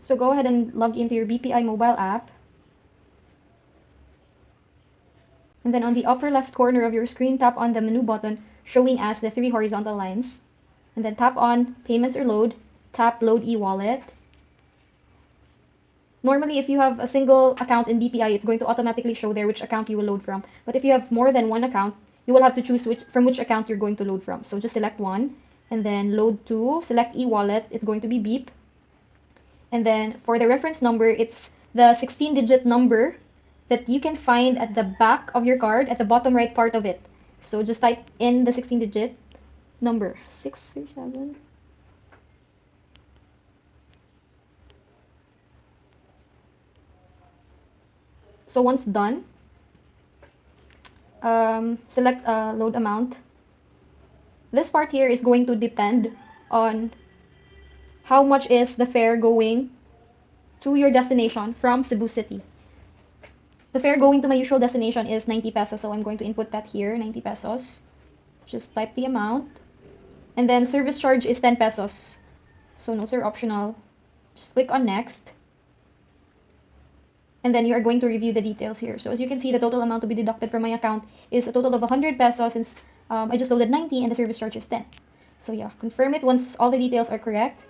So go ahead and log into your BPI mobile app. And then on the upper left corner of your screen, tap on the menu button showing as the 3 horizontal lines. And then tap on Payments or Load. Tap Load e-wallet. Normally, if you have a single account in BPI, it's going to automatically show there which account you will load from. But if you have more than one account, you will have to choose from which account you're going to load from. So just select one, and then load to, select e-wallet, it's going to be beep. And then for the reference number, it's the 16-digit number that you can find at the back of your card, at the bottom right part of it. So just type in the 16-digit number, 637. So once done, select load amount. This part here is going to depend on how much is the fare going to your destination from Cebu City. The fare going to my usual destination is 90 pesos, so I'm going to input that here, 90 pesos. Just type the amount. And then service charge is 10 pesos. So no sir, optional. Just click on next. And then you are going to review the details here. So as you can see, the total amount to be deducted from my account is a total of 100 pesos since I just loaded 90 and the service charge is 10. So yeah, confirm it once all the details are correct.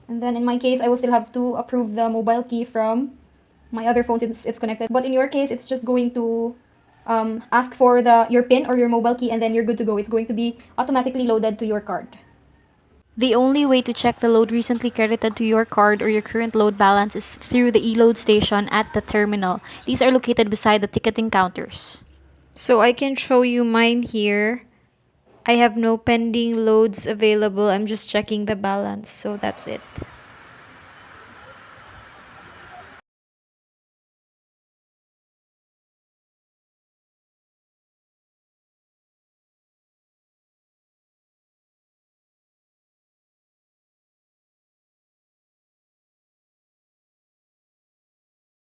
And then in my case, I will still have to approve the mobile key from my other phone since it's connected. But in your case, it's just going to ask for your PIN or your mobile key, and then you're good to go. It's going to be automatically loaded to your card. The only way to check the load recently credited to your card or your current load balance is through the e-load station at the terminal. These are located beside the ticketing counters. So I can show you mine here. I have no pending loads available. I'm just checking the balance. So that's it.